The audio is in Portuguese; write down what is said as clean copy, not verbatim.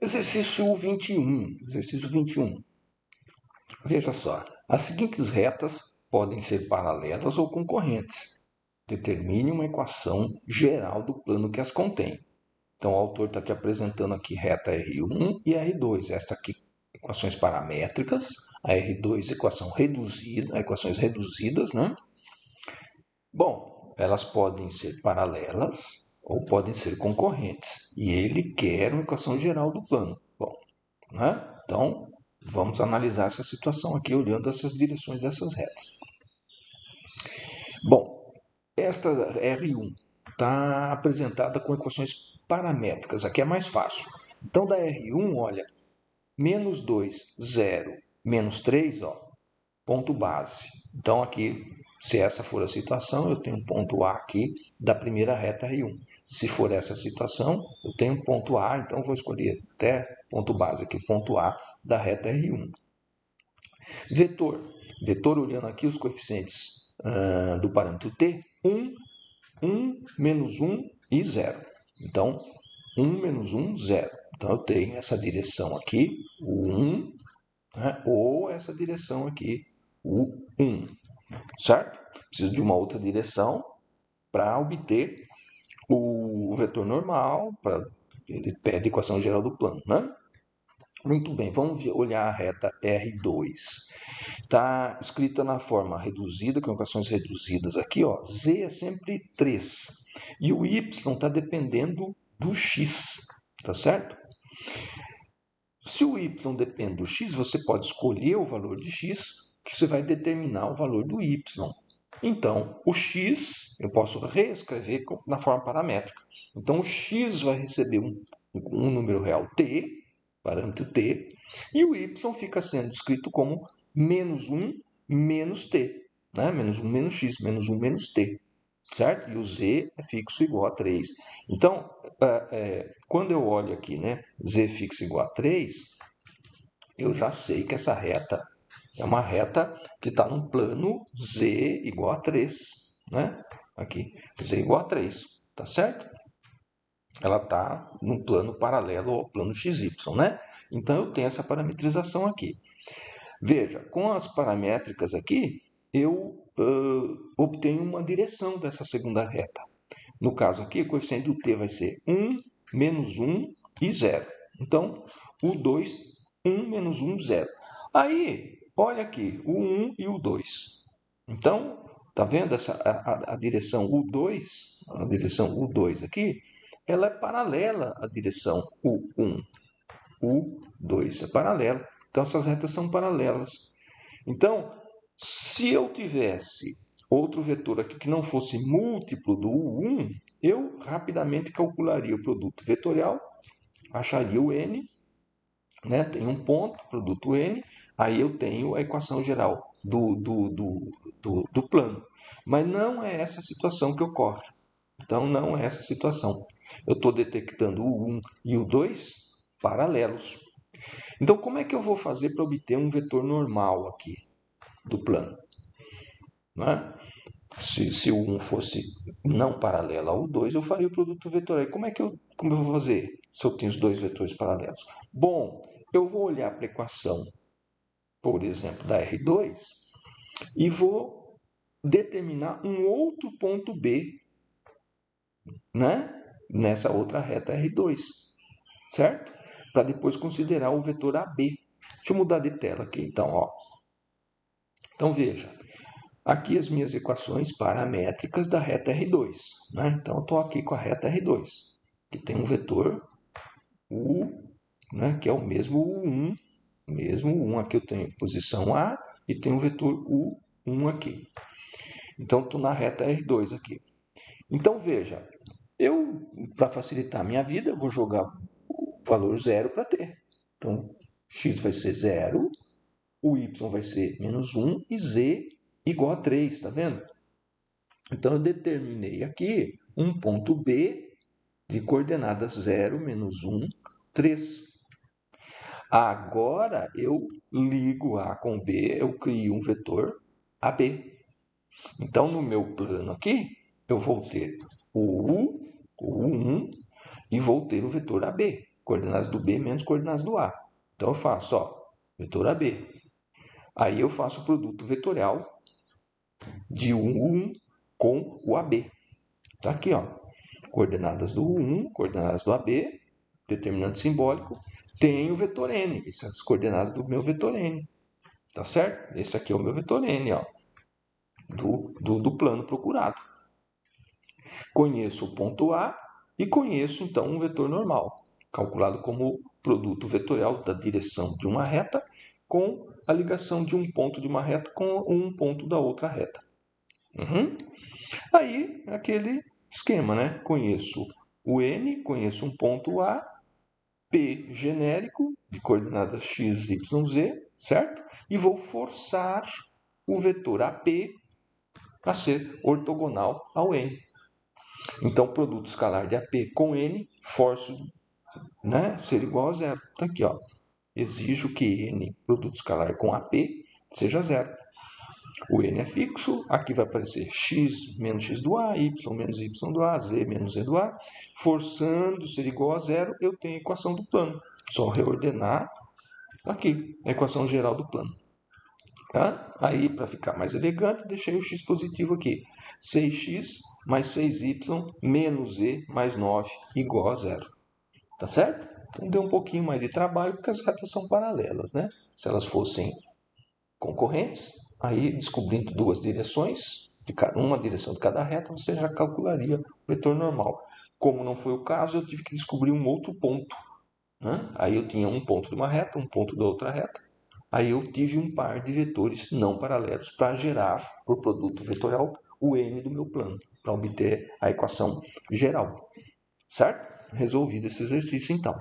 Exercício 21. Exercício 21. Veja só. As seguintes retas podem ser paralelas ou concorrentes. Determine uma equação geral do plano que as contém. Então, o autor está te apresentando aqui reta R1 e R2. Esta aqui, equações paramétricas. A R2, equação reduzida, equações reduzidas, né? Bom, elas podem ser paralelas ou podem ser concorrentes. E ele quer uma equação geral do plano. Bom, né? Então, vamos analisar essa situação aqui olhando essas direções dessas retas. Bom, esta R1 está apresentada com equações paramétricas. Aqui é mais fácil. Então, da R1, olha, menos 2, 0, menos 3, ó, ponto base. Então, aqui, se essa for a situação, eu tenho um ponto A aqui da primeira reta R1. Se for essa situação, eu tenho um ponto A, então vou escolher até ponto base aqui, ponto A da reta R1. Vetor. Vetor, olhando aqui os coeficientes do parâmetro T, 1, 1, menos 1 e 0. Então, 1 menos 1, 0. Então, eu tenho essa direção aqui, o 1, né, ou essa direção aqui, o 1. Certo? Preciso de uma outra direção para obter o vetor normal, ele pede a equação geral do plano, né? Muito bem, vamos olhar a reta R2. Está escrita na forma reduzida, com equações reduzidas aqui, ó. Z é sempre 3. E o Y está dependendo do X, tá certo? Se o Y depende do X, você pode escolher o valor de X, que você vai determinar o valor do Y. Então, o X eu posso reescrever na forma paramétrica. Então, o X vai receber um número real T, parâmetro T, e o Y fica sendo escrito como menos 1 menos T. Né? Menos 1 menos X, menos 1 menos T. Certo? E o Z é fixo igual a 3. Então, quando eu olho aqui, né, Z fixo igual a 3, eu já sei que essa reta é uma reta que está num plano Z igual a 3. Né? Aqui, Z igual a 3. Tá certo? Ela está num plano paralelo ao plano XY. Né? Então, eu tenho essa parametrização aqui. Veja, com as paramétricas aqui, eu obtenho uma direção dessa segunda reta. No caso aqui, o coeficiente do t vai ser 1, menos 1 e 0. Então, o 2, 1 menos 1, 0. Aí, olha aqui, o 1 e o 2. Então, tá vendo a direção U2? A direção U2 aqui, ela é paralela à direção U1. U2 é paralela. Então, essas retas são paralelas. Então, se eu tivesse outro vetor aqui que não fosse múltiplo do U1, eu rapidamente calcularia o produto vetorial, acharia o n, né? Tem um ponto, produto n, aí eu tenho a equação geral do plano. Mas não é essa situação que ocorre. Então, não é essa situação. Eu estou detectando o 1 e o 2 paralelos. Então, como é que eu vou fazer para obter um vetor normal aqui do plano? Né? Se o 1 fosse não paralelo ao 2, eu faria o produto vetorial. Como eu vou fazer se eu tenho os dois vetores paralelos? Bom, eu vou olhar para a equação, por exemplo, da R2 e vou determinar um outro ponto B, né? Nessa outra reta R2, certo? Para depois considerar o vetor AB. Deixa eu mudar de tela aqui, então, ó. Então, veja. Aqui as minhas equações paramétricas da reta R2. Né? Então, eu estou aqui com a reta R2, que tem um vetor U, né? Que é o mesmo U1. Mesmo U1 aqui eu tenho posição A e tenho o vetor U1 aqui. Então, estou na reta R2 aqui. Então, veja, para facilitar a minha vida, eu vou jogar o valor zero para T. Então, x vai ser 0, o y vai ser menos 1 e z igual a 3, está vendo? Então, eu determinei aqui um ponto B de coordenadas 0, menos 1, 3. Agora, eu ligo A com B, eu crio um vetor AB. Então, no meu plano aqui, eu vou ter o U1 e vou ter o vetor AB. Coordenadas do B menos coordenadas do A. Então eu faço, ó, vetor AB. Aí eu faço o produto vetorial de U1 com o AB. Tá aqui, ó. Coordenadas do U1, coordenadas do AB, determinante simbólico, tem o vetor N, essas coordenadas do meu vetor N. Tá certo? Esse aqui é o meu vetor N, ó, do plano procurado. Conheço o ponto A e conheço, então, um vetor normal, calculado como produto vetorial da direção de uma reta com a ligação de um ponto de uma reta com um ponto da outra reta. Aí, aquele esquema, né? Conheço o N, conheço um ponto A, P genérico, de coordenadas x, y, z, certo? E vou forçar o vetor AP a ser ortogonal ao N. Então, produto escalar de AP com N, forço, né, ser igual a zero. Então, aqui, ó, exijo que N, produto escalar com AP, seja zero. O N é fixo, aqui vai aparecer x menos x do A, y menos y do A, z menos z do A. Forçando ser igual a zero, eu tenho a equação do plano. Só reordenar aqui, a equação geral do plano. Tá? Aí, para ficar mais elegante, deixei o x positivo aqui. 6x mais 6y menos z mais 9 igual a zero. Tá certo? Então deu um pouquinho mais de trabalho porque as retas são paralelas, né? Se elas fossem concorrentes, aí descobrindo duas direções, uma direção de cada reta, você já calcularia o vetor normal. Como não foi o caso, eu tive que descobrir um outro ponto. Né? Aí eu tinha um ponto de uma reta, um ponto da outra reta. Aí eu tive um par de vetores não paralelos para gerar, por produto vetorial, o N do meu plano, para obter a equação geral. Certo? Resolvido esse exercício, então.